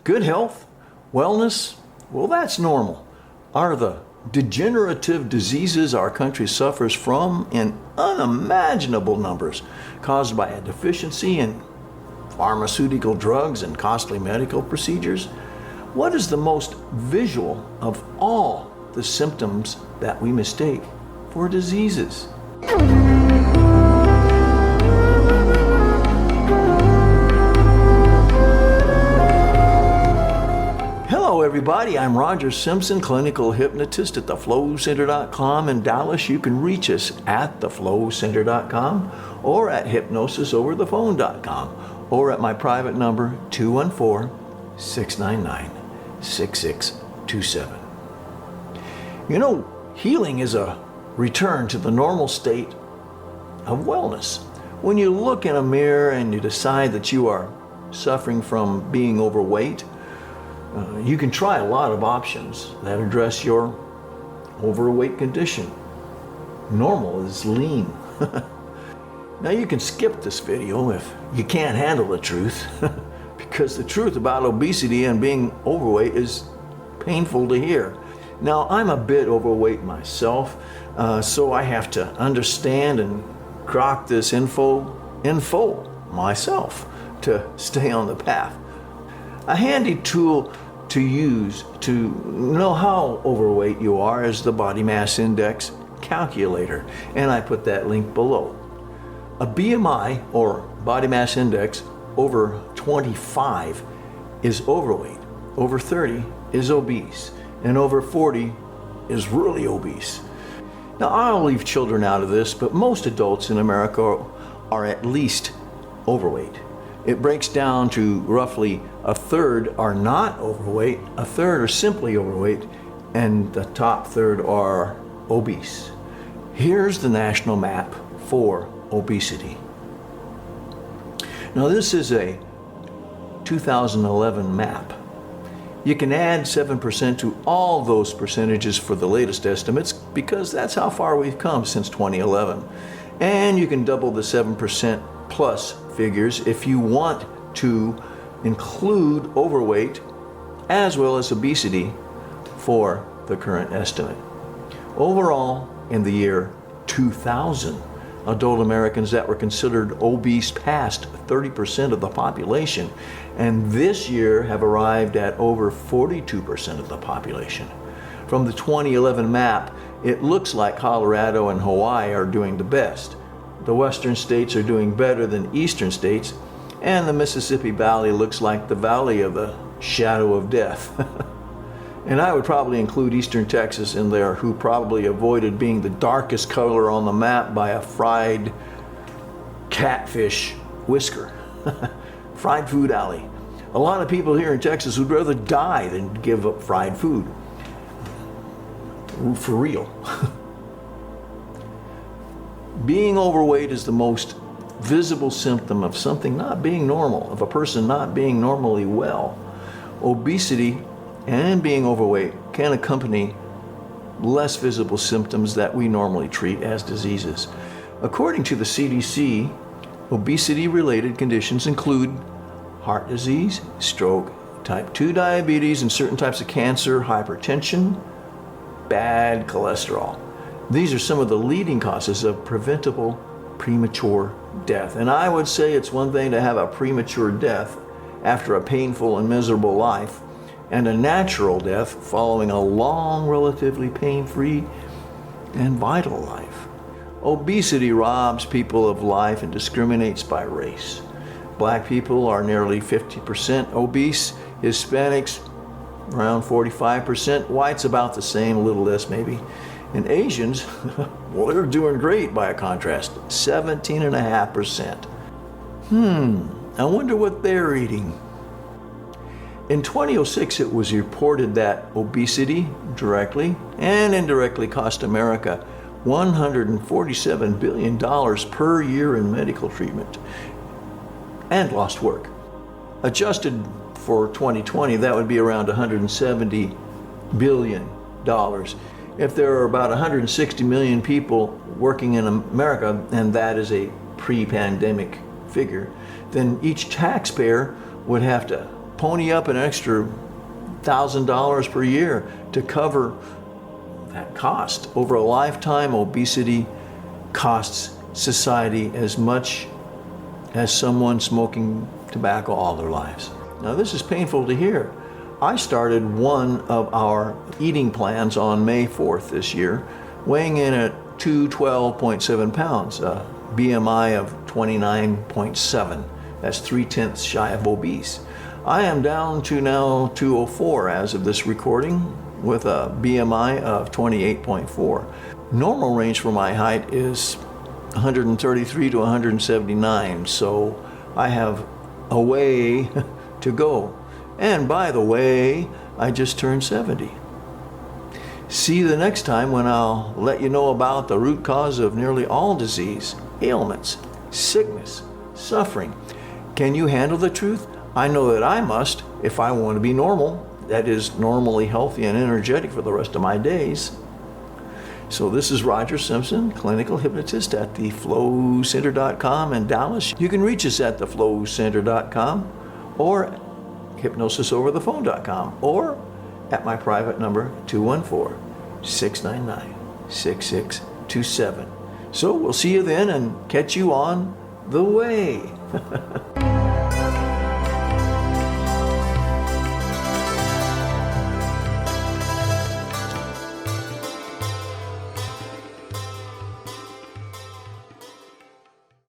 Good health, wellness, well, that's normal. Are the degenerative diseases our country suffers from in unimaginable numbers caused by a deficiency in pharmaceutical drugs and costly medical procedures? What is the most visual of all the symptoms that we mistake for diseases? Hello everybody, I'm Roger Simpson, clinical hypnotist at theflowcenter.com in Dallas. You can reach us at theflowcenter.com or at hypnosisoverthephone.com or at my private number 214-699-6627. You know, healing is a return to the normal state of wellness. When you look in a mirror and you decide that you are suffering from being overweight, you can try a lot of options that address your overweight condition. Normal is lean. Now you can skip this video if you can't handle the truth, because the truth about obesity and being overweight is painful to hear. Now I'm a bit overweight myself, so I have to understand and grok this info myself to stay on the path. A handy tool to use to know how overweight you are is the body mass index calculator, and I put that link below. A BMI, or body mass index, over 25 is overweight, over 30 is obese, and over 40 is really obese. Now I'll leave children out of this, but most adults in America are at least overweight. It breaks down to roughly a third are not overweight, a third are simply overweight, and the top third are obese. Here's the national map for obesity. Now this is a 2011 map. You can add 7% to all those percentages for the latest estimates because that's how far we've come since 2011. And you can double the 7% plus figures if you want to include overweight as well as obesity for the current estimate. Overall, in the year 2000, adult Americans that were considered obese passed 30% of the population, and this year have arrived at over 42% of the population. From the 2011 map, it looks like Colorado and Hawaii are doing the best. The western states are doing better than eastern states, and the Mississippi Valley looks like the valley of the shadow of death. And I would probably include eastern Texas in there, who probably avoided being the darkest color on the map by a fried catfish whisker. Fried food alley. A lot of people here in Texas would rather die than give up fried food. For real. Being overweight is the most visible symptom of something not being normal, of a person not being normally well. Obesity and being overweight can accompany less visible symptoms that we normally treat as diseases. According to the CDC, obesity-related conditions include heart disease, stroke, type 2 diabetes, and certain types of cancer, hypertension, bad cholesterol. These are some of the leading causes of preventable premature death. And I would say it's one thing to have a premature death after a painful and miserable life, and a natural death following a long, relatively pain-free and vital life. Obesity robs people of life and discriminates by race. Black people are nearly 50% obese, Hispanics around 45%, whites about the same, a little less maybe. And Asians, well, they're doing great by a contrast, 17.5%. I wonder what they're eating. In 2006, it was reported that obesity directly and indirectly cost America $147 billion per year in medical treatment and lost work. Adjusted for 2020, that would be around $170 billion. If there are about 160 million people working in America, and that is a pre-pandemic figure, then each taxpayer would have to pony up an extra $1,000 per year to cover that cost. Over a lifetime, obesity costs society as much as someone smoking tobacco all their lives. Now, this is painful to hear. I started one of our eating plans on May 4th this year, weighing in at 212.7 pounds, a BMI of 29.7. That's 3/10 shy of obese. I am down to now 204 as of this recording, with a BMI of 28.4. Normal range for my height is 133 to 179, so I have a way to go. And by the way, I just turned 70. See you the next time when I'll let you know about the root cause of nearly all disease, ailments, sickness, suffering. Can you handle the truth? I know that I must if I want to be normal, that is, normally healthy and energetic for the rest of my days. So this is Roger Simpson, clinical hypnotist at theflowcenter.com in Dallas. You can reach us at theflowcenter.com or hypnosisoverthephone.com or at my private number 214-699-6627. So we'll see you then and catch you on the way.